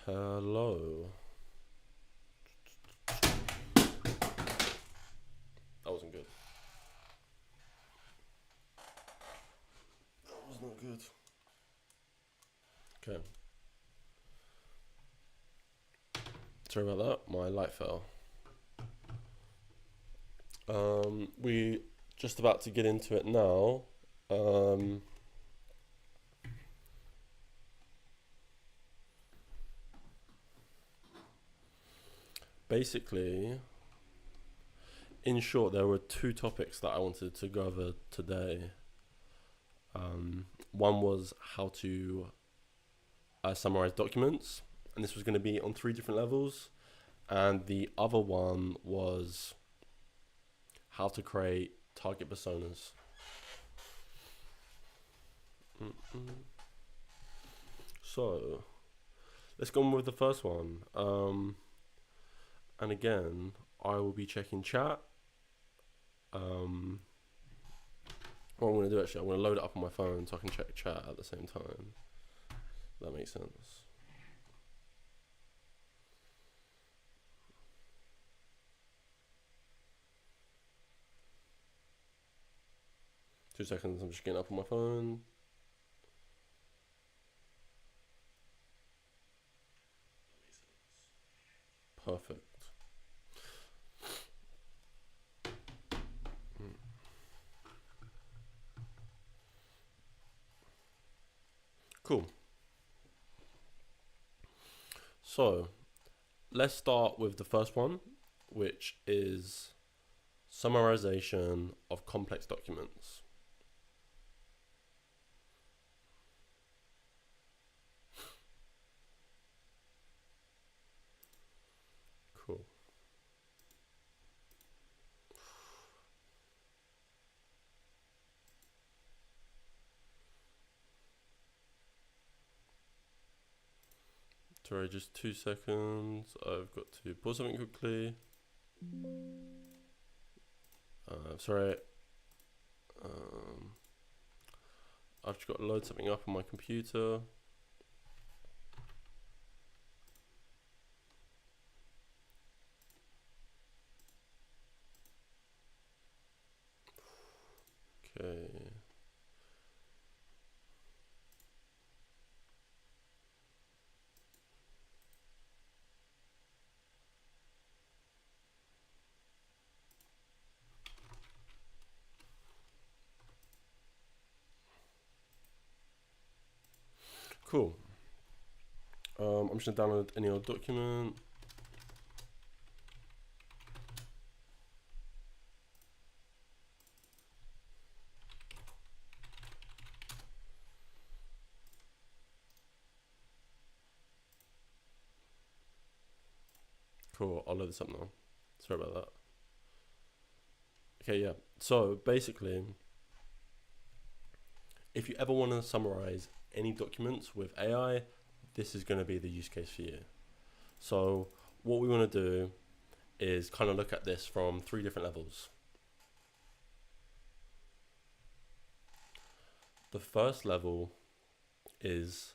Hello. That wasn't good. That was not good. Okay. Sorry about that. My light fell. We just about to get into it now. Basically, in short, there were two topics that I wanted to go over today. One was how to summarize documents, and this was going to be on 3 different levels. And the other one was how to create target personas. So, let's go on with the first one. And again, I will be checking chat. What I'm going to do actually, I'm going to load it up on my phone so I can check chat at the same time. That makes sense. Two seconds, I'm just getting up on my phone. Perfect. Cool. So, let's start with the first one, which is summarization of complex documents. Cool. Sorry, just 2 seconds. I've got to pause something quickly. Sorry. I've just got to load something up on my computer. Okay. Cool. I'm just gonna download any old document. Cool, I'll load this up now. Sorry about that. Okay, yeah. So basically, if you ever want to summarize any documents with AI, this is going to be the use case for you. So what we want to do is kind of look at this from 3 different levels. The first level is,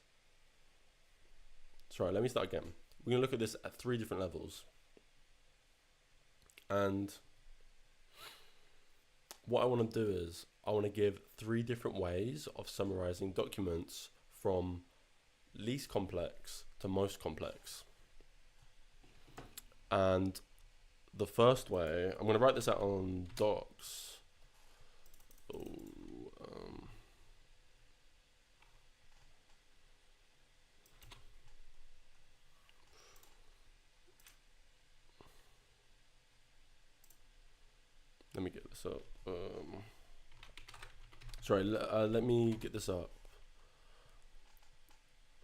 sorry, let me start again. We're going to look at this at 3 different levels. And what I want to do is I want to give 3 different ways of summarizing documents from least complex to most complex. And the first way, I'm going to write this out on docs. Let me get this up. Sorry, let me get this up.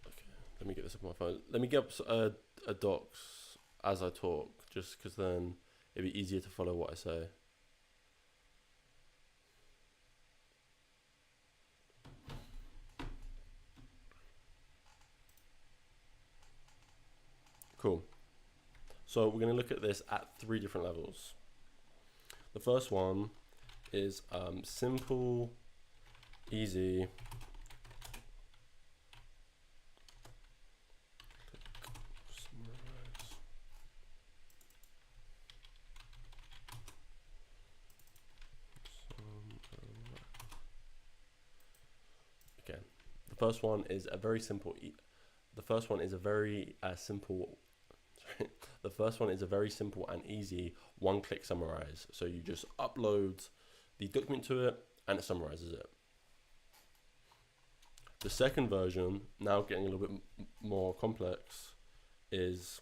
Okay, let me get this up on my phone. Let me get up a docs as I talk, just because then it'd be easier to follow what I say. Cool. So we're going to look at this at 3 different levels. The first one is simple, easy, The first one is a very simple. The first one is a very simple. Sorry. The first one is a very simple and easy one-click summarize. So you just upload the document to it, and it summarizes it. The second version, now getting a little bit more complex, is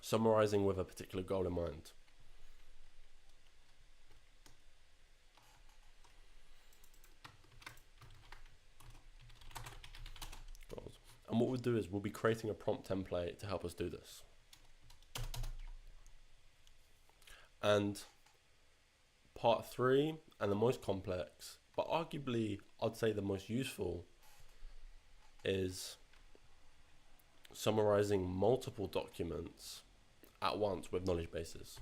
summarizing with a particular goal in mind. And what we'll do is we'll be creating a prompt template to help us do this. And part 3, and the most complex, but arguably I'd say the most useful, is summarizing multiple documents at once with knowledge bases.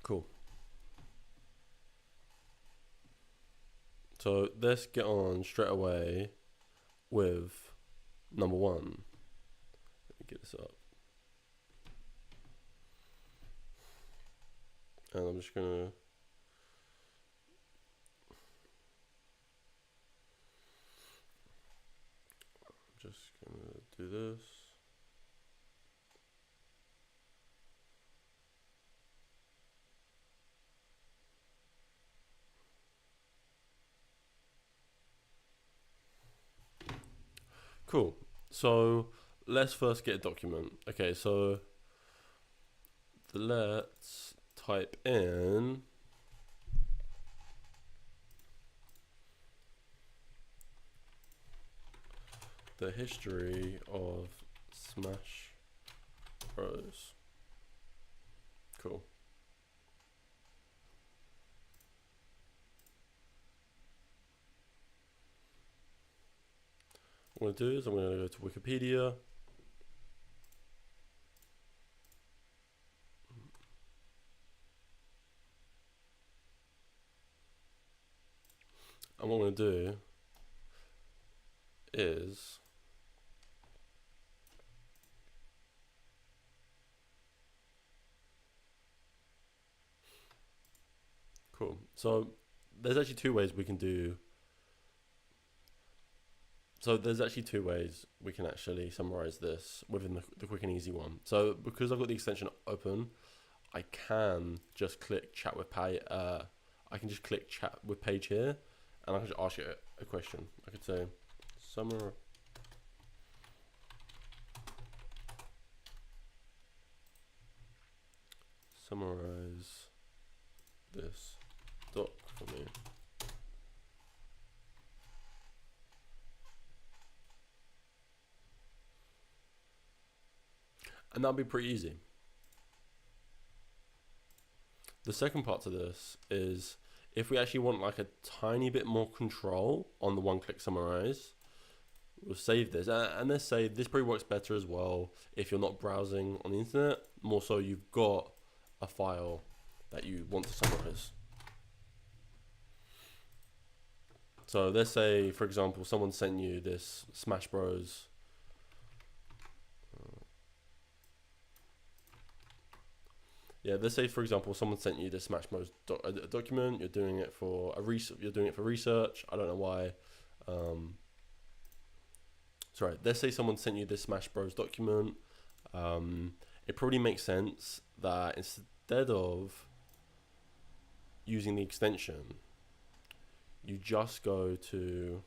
Cool. So let's get on straight away with number 1. Let me get this up. And I'm just gonna do this. Cool. So let's first get a document. Okay, so let's type in the history of Smash Bros. Cool. What I'm going to do is I'm going to go to Wikipedia. And what I'm going to do is cool. So there's actually two ways we can do. So there's actually two ways we can actually summarize this within the quick and easy one. So because I've got the extension open, I can just click chat with page. I can just click chat with page here, and I can just ask it a question. I could say summarize this doc for me. And that'll be pretty easy. The second part to this is if we actually want like a tiny bit more control on the one-click summarize, we'll save this. And let's say this probably works better as well if you're not browsing on the internet. More so you've got a file that you want to summarize. So let's say, for example, someone sent you this Smash Bros. Let's say, for example, someone sent you this Smash Bros. Document. You're doing it for You're doing it for research. I don't know why. Sorry. Let's say someone sent you this Smash Bros. Document. It probably makes sense that instead of using the extension, you just go to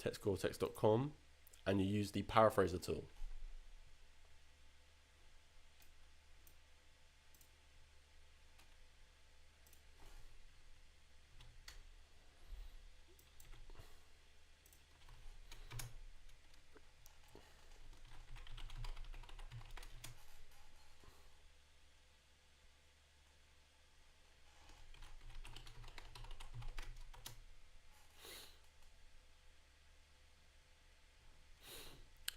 textcortex.com and you use the paraphraser tool.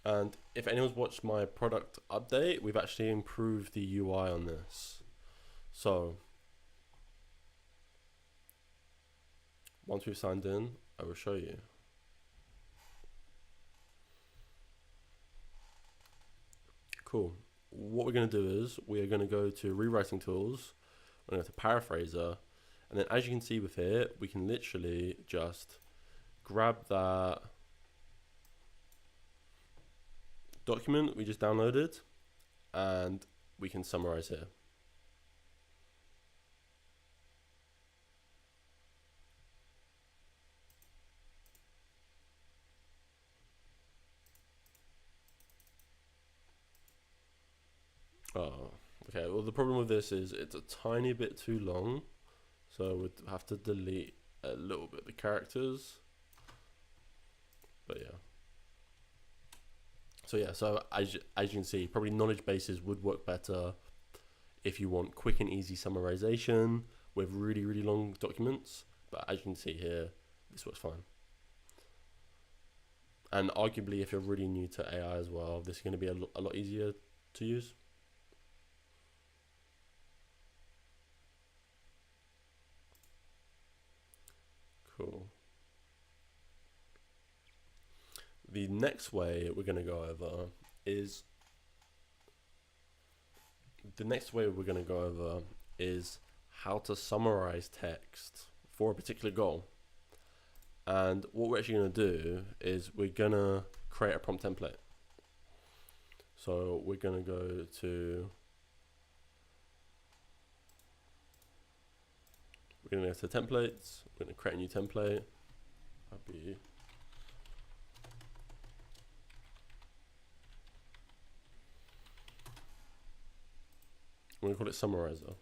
And if anyone's watched my product update, we've actually improved the UI on this. So once we've signed in, I will show you. Cool. What we're going to do is we are going to go to rewriting tools. We're going to go to paraphraser. And then as you can see with here, we can literally just grab that document we just downloaded and we can summarize here. Oh, okay. Well, the problem with this is it's a tiny bit too long, so we'd have to delete a little bit of the characters. But yeah. So yeah, so as you can see, probably knowledge bases would work better if you want quick and easy summarization with really, really long documents. But as you can see here, this works fine. And arguably, if you're really new to AI as well, this is going to be a lot easier to use. Cool. The next way we're going to go over is how to summarize text for a particular goal. And what we're actually going to do is we're going to create a prompt template. So we're going to go to templates. We're going to create a new template. I'm going to call it summarizer.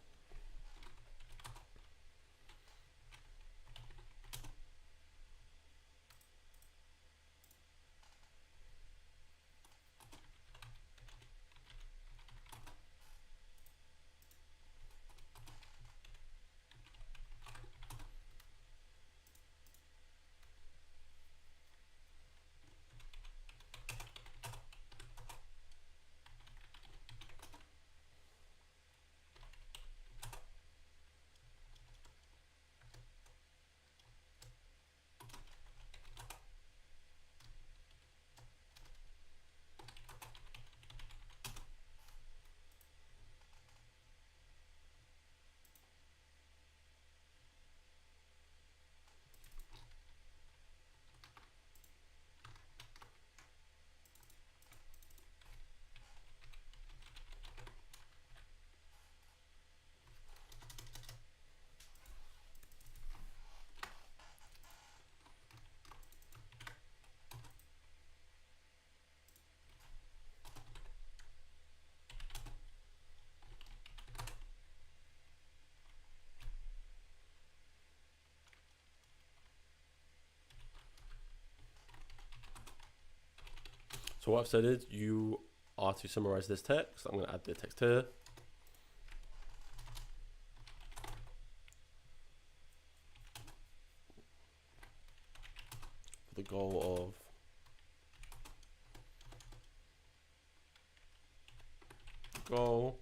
So what I've said is you are to summarize this text. I'm going to add the text here. For the goal of goal.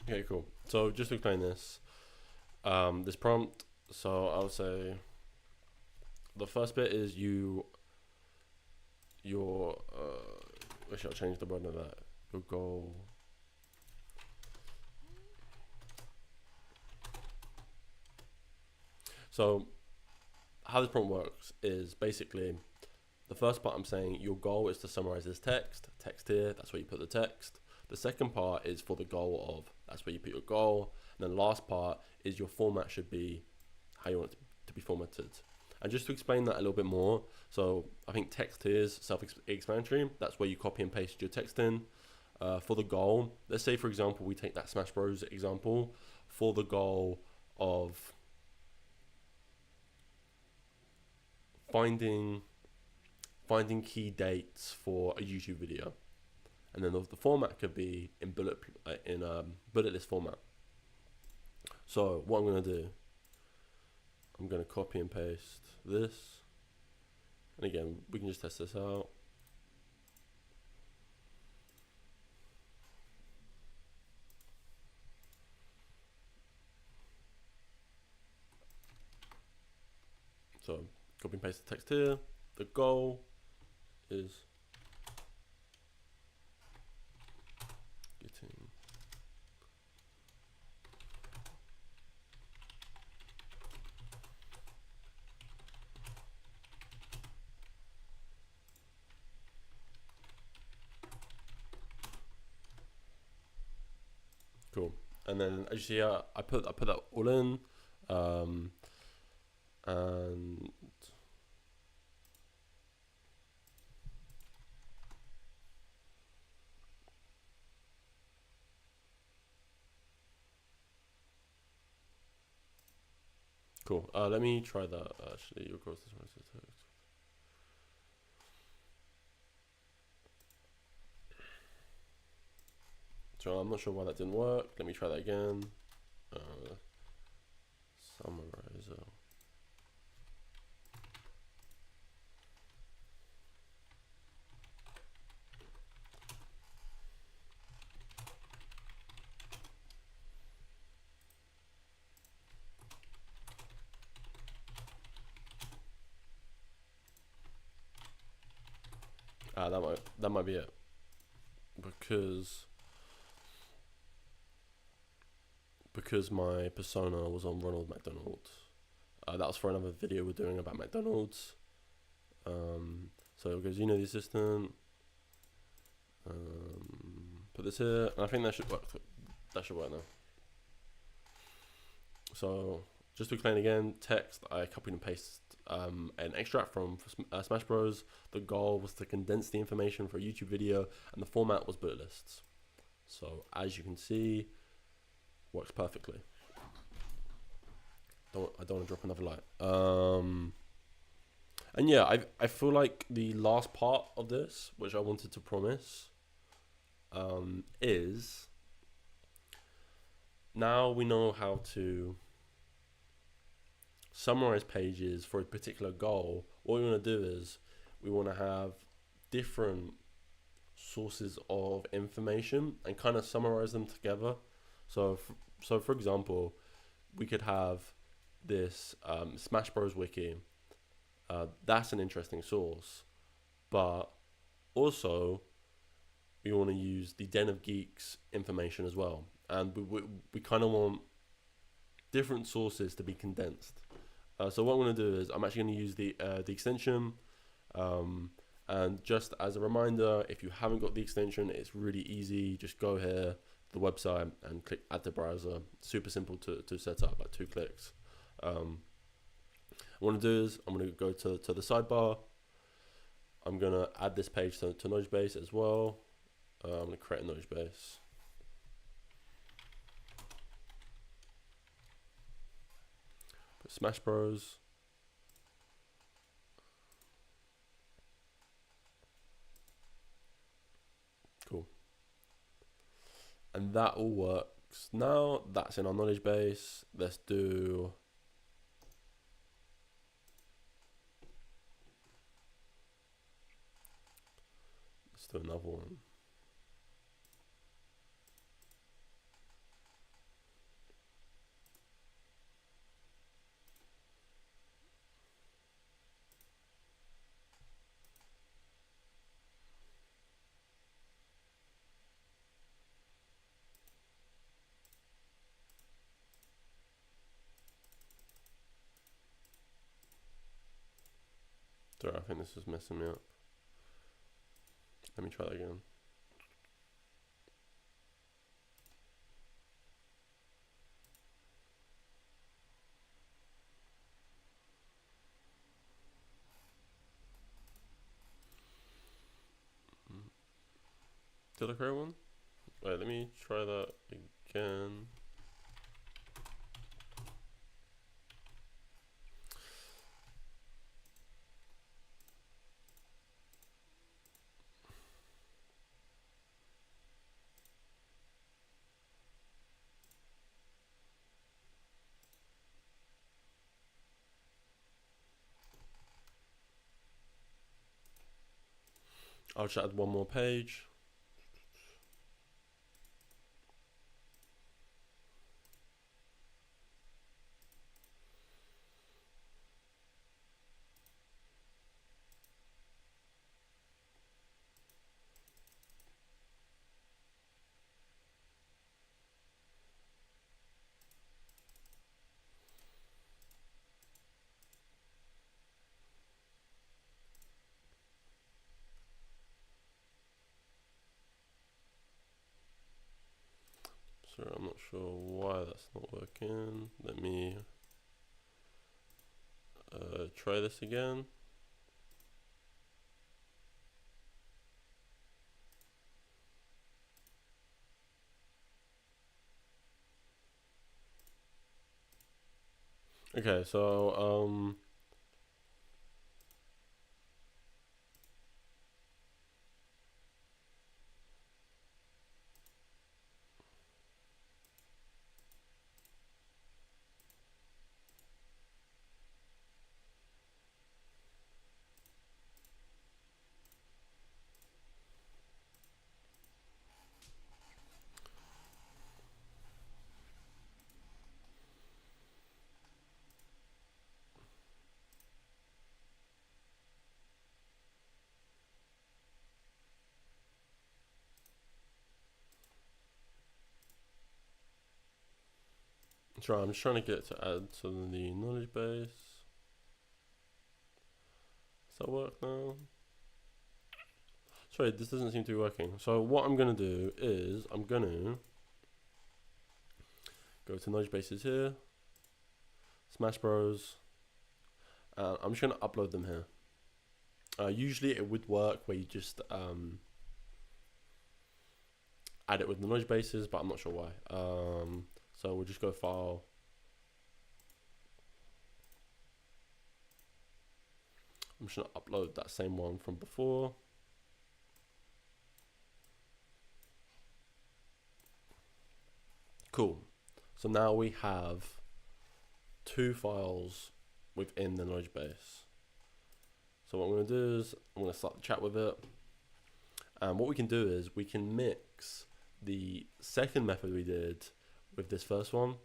Okay, cool. So just to explain this, this prompt. So I'll say the first bit is actually I'll change the word of that. Your goal. So how this prompt works is basically the first part I'm saying your goal is to summarize this text here, that's where you put the text. The second part is for the goal of, that's where you put your goal. And then the last part is your format should be how you want it to be formatted. And just to explain that a little bit more, so I think text here is self-explanatory. That's where you copy and paste your text in. For the goal, let's say for example, we take that Smash Bros example for the goal of finding key dates for a YouTube video. And then the format could be in bullet list format. So what I'm going to do, I'm going to copy and paste this. And again, we can just test this out. So copy and paste the text here. The goal is getting cool. And then as you see here, I put that all in, and cool. Let me try that actually. Your course is text. So I'm not sure why that didn't work. Let me try that again. Summarizer. That might be it, because my persona was on Ronald McDonald. That was for another video we're doing about McDonald's. So it goes, the assistant. Put this here, and I think that should work. That should work now. So just to explain again, text, I copied and pasted an extract from Smash Bros. The goal was to condense the information for a YouTube video, and the format was bullet lists. So as you can see, works perfectly. I don't want to drop another light. And yeah, I feel like the last part of this, which I wanted to promise, is now we know how to summarize pages for a particular goal. What we want to do is we want to have different sources of information and kind of summarize them together. So for example, we could have this Smash Bros wiki. That's an interesting source, but also we want to use the Den of Geeks information as well, and we kind of want different sources to be condensed. So what I'm going to do is I'm actually going to use the extension, and just as a reminder, if you haven't got the extension, it's really easy. Just go here to the website and click add to browser. Super simple to set up, like 2 clicks. What I want to do is I'm going to go to the sidebar. I'm going to add this page to knowledge base as well. I'm going to create a knowledge base. Put Smash Bros. Cool. And that all works. Now that's in our knowledge base. Let's do another one. Sorry, I think this is messing me up. Let me try that again. Did I create one? Wait, let me try that again. I'll just add one more page. Sorry, I'm not sure why that's not working. Let me try this again. Okay, so sorry, I'm just trying to get it to add to the knowledge base. Does that work now? Sorry, this doesn't seem to be working. So what I'm gonna do is I'm gonna go to knowledge bases here, Smash Bros. I'm just gonna upload them here. Usually it would work where you just add it with the knowledge bases, but I'm not sure why. So we'll just go file. I'm just gonna upload that same one from before. Cool. So now we have 2 files within the knowledge base. So what I'm going to do is I'm going to start the chat with it. And what we can do is we can mix the second method we did with this first one,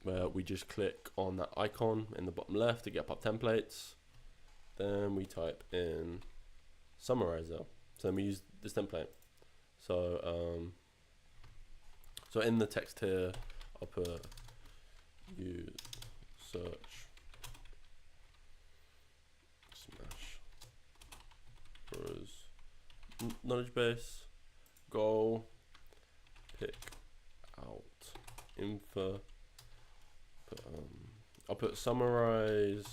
where we just click on that icon in the bottom left to get up templates. Then we type in summarizer. So then we use this template. So so in the text here, I'll put use search Smash Bros knowledge base, goal, pick out info, I'll put summarize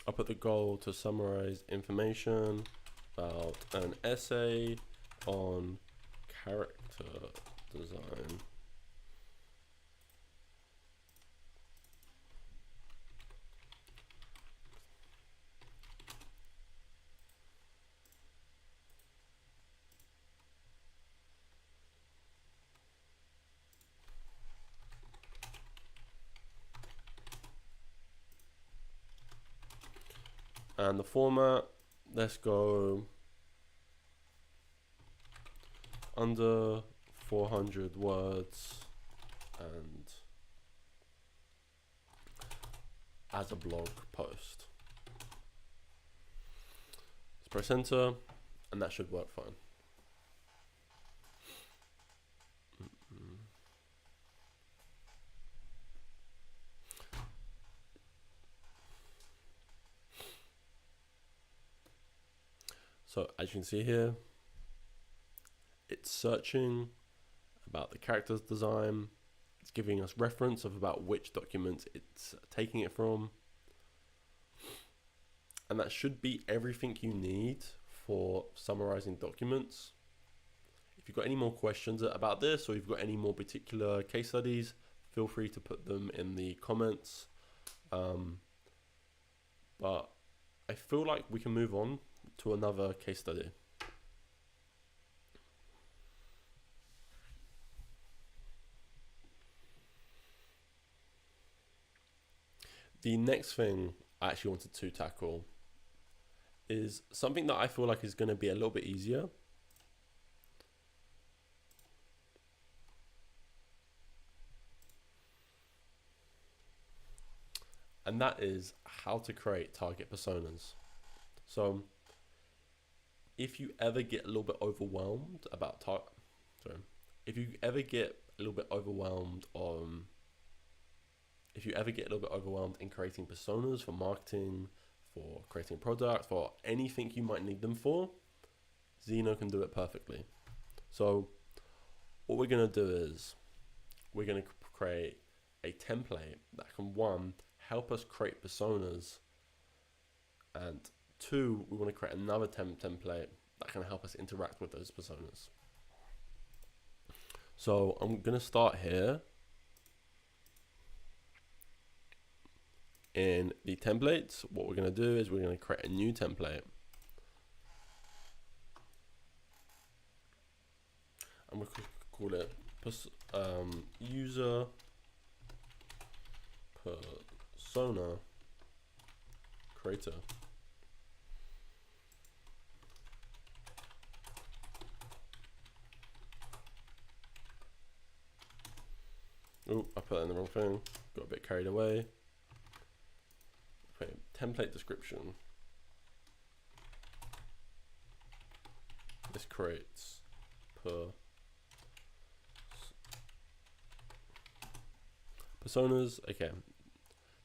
I'll put the goal to summarize information about an essay on character design. And the format, let's go under 400 words and as a blog post. Let's press enter and that should work fine. So as you can see here, it's searching about the character's design. It's giving us reference of about which document it's taking it from. And that should be everything you need for summarizing documents. If you've got any more questions about this, or you've got any more particular case studies, feel free to put them in the comments. But I feel like we can move on to another case study. The next thing I actually wanted to tackle is something that I feel like is going to be a little bit easier. And that is how to create target personas. So if you ever get a little bit overwhelmed about if you ever get a little bit overwhelmed on, if you ever get a little bit overwhelmed in creating personas for marketing, for creating a product, for anything you might need them for, Xeno can do it perfectly. So what we're going to do is we're going to create a template that can, one, help us create personas, and two, we want to create another template that can help us interact with those personas. So I'm going to start here in the templates. What we're going to do is we're going to create a new template. And we're going to call it user persona creator. Oh, I put that in the wrong thing. Got a bit carried away. Okay, template description. This creates personas. Okay,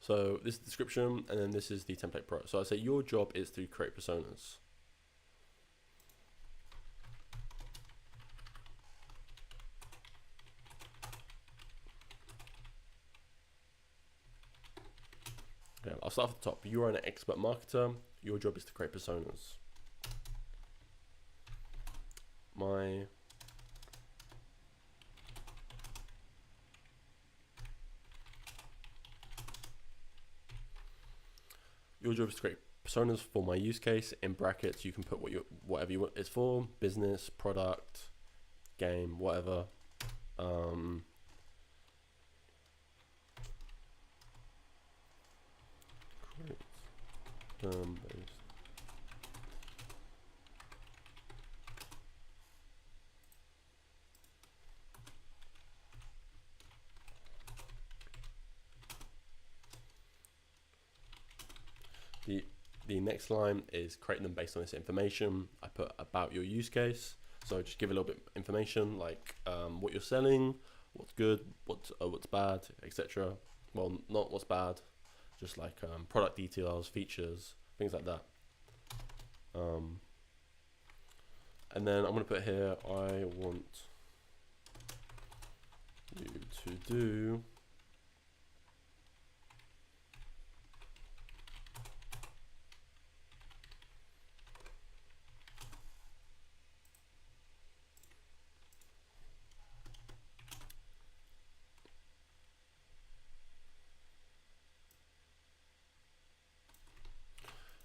so this is the description, and then this is the template pro. So I say your job is to create personas. Okay, I'll start at the top. You are an expert marketer. Your job is to create personas. Your job is to create personas for my use case. In brackets, you can put whatever you want it's for: business, product, game, whatever. Based. The next line is creating them based on this information. I put about your use case. So just give a little bit of information, like what you're selling, what's good, what's bad, etc. Well, not what's bad, just like product details, features, things like that. And then I'm going to put here, I want you to do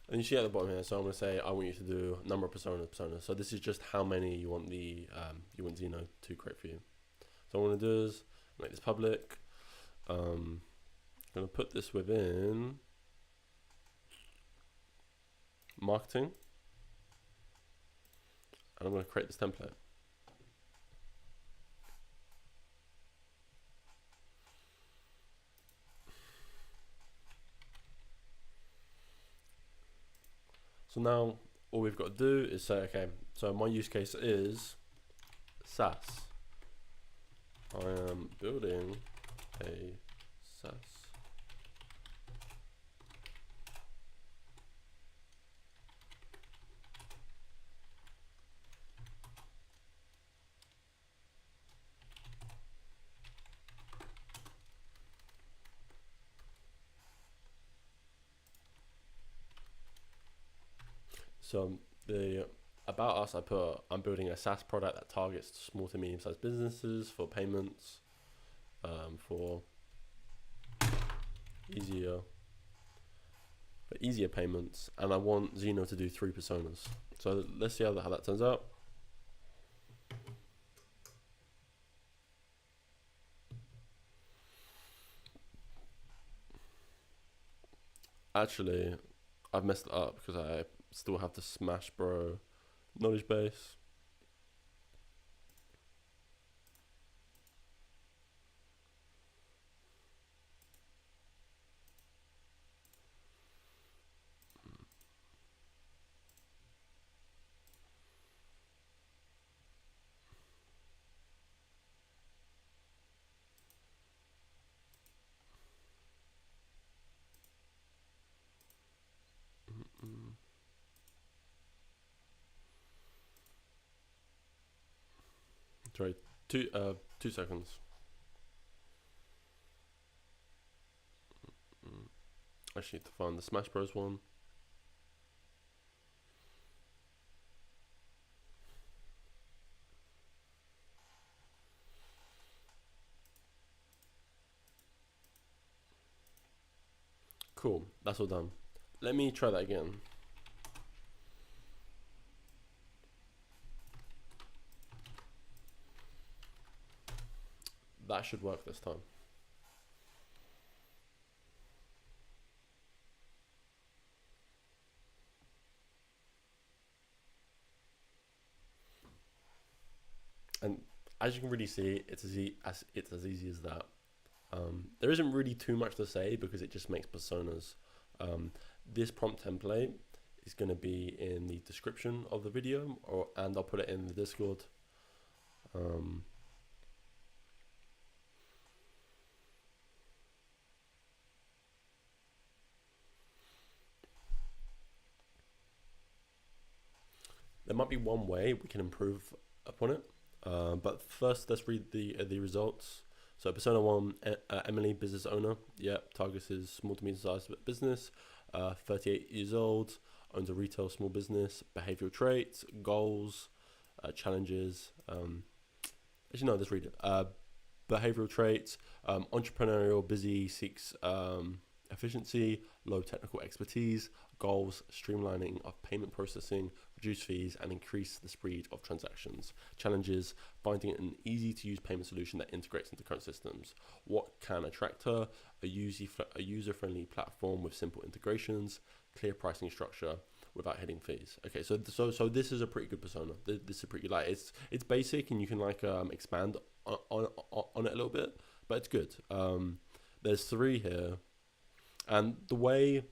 and you see at the bottom here, so I'm going to say I want you to do number of personas. So this is just how many you want you want Xeno to create for you. So what I'm going to do is make this public. I'm going to put this within marketing, and I'm going to create this template. So now all we've got to do is say, okay, so my use case is SaaS. I am building a SaaS So the about us, I put I'm building a SaaS product that targets small to medium sized businesses for payments, for easier payments, and I want Xeno to do 3 personas. So let's see how that turns out. Actually, I've messed it up because I still have the Smash Bro knowledge base. Sorry, 2 seconds. I actually need to find the Smash Bros one. Cool, that's all done. Let me try that again. That should work this time. And as you can really see, it's as easy as that. There isn't really too much to say because it just makes personas. This prompt template is going to be in the description of the video, and I'll put it in the Discord. There might be one way we can improve upon it, but first let's read the results. So persona 1, Emily, business owner. Yep, targets is small to medium-sized business. 38 years old, owns a retail small business. Behavioral traits, goals, challenges. Actually, no, let's read it. Behavioral traits, entrepreneurial, busy, seeks efficiency, low technical expertise. Goals, streamlining of payment processing, reduce fees, and increase the speed of transactions. Challenges, finding an easy-to-use payment solution that integrates into current systems. What can attract her? A user-friendly platform with simple integrations, clear pricing structure without hitting fees. Okay, so this is a pretty good persona. This is pretty it's basic, and you can expand on it a little bit, but it's good. There's 3 here, and the way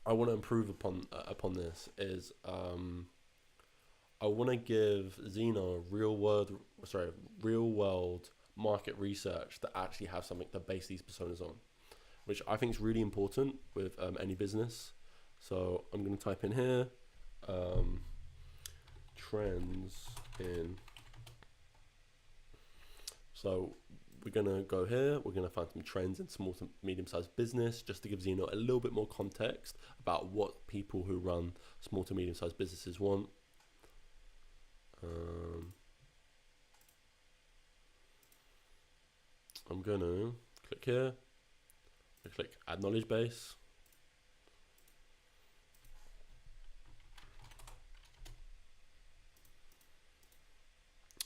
I want to improve upon this is I want to give Zeno real world market research that actually have something to base these personas on, which I think is really important with any business. So I'm going to type in here trends in. So we're going to go here, we're going to find some trends in small to medium-sized business, just to give Zeno a little bit more context about what people who run small to medium-sized businesses want. I'm going to click here, I click add knowledge base.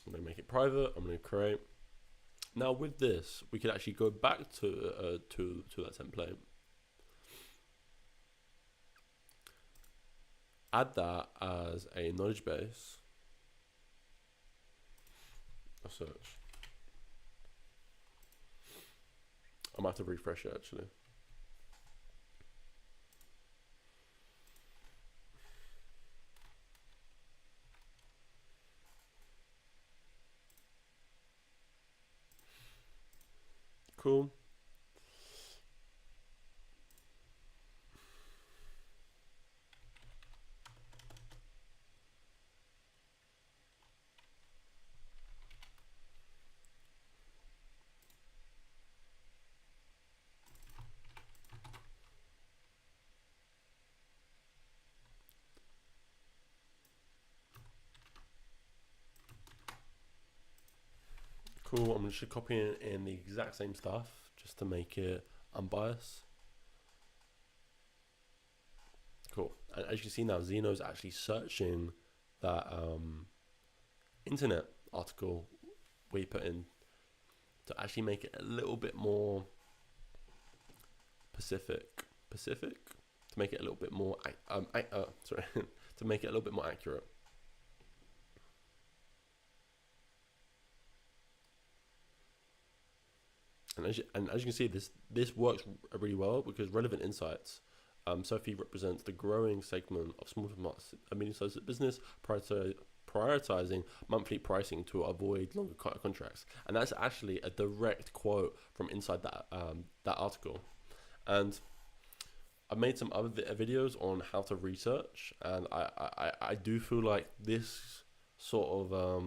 I'm going to make it private, I'm going to create. Now with this, we could actually go back to that template, add that as a knowledge base, a search. I might have to refresh it actually. Cool. Cool, I'm just copying in the exact same stuff just to make it unbiased. Cool, and as you can see now, Zeno's actually searching that internet article we put in to actually make it a little bit more specific, to make it a little bit more, to make it a little bit more accurate. And as you can see, this works really well because relevant insights. Sophie represents the growing segment of small to medium-sized business, prioritizing monthly pricing to avoid longer contracts. And that's actually a direct quote from inside that article. And I've made some other videos on how to research, and I do feel like this sort of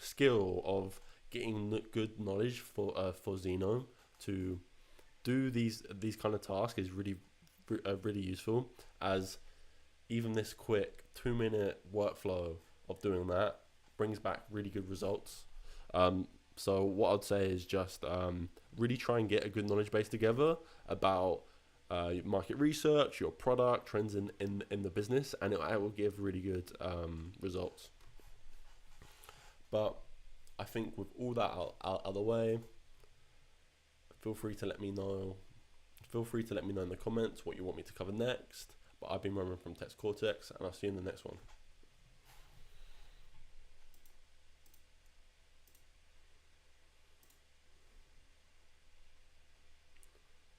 skill of getting good knowledge for Xeno to do these kind of tasks is really useful, as even this quick 2-minute workflow of doing that brings back really good results. So what I'd say is just really try and get a good knowledge base together about market research, your product, trends in the business, and it will give really good results. But I think with all that out of the way, feel free to let me know. Feel free to let me know in the comments what you want me to cover next. But I've been Roman from Text Cortex, and I'll see you in the next one.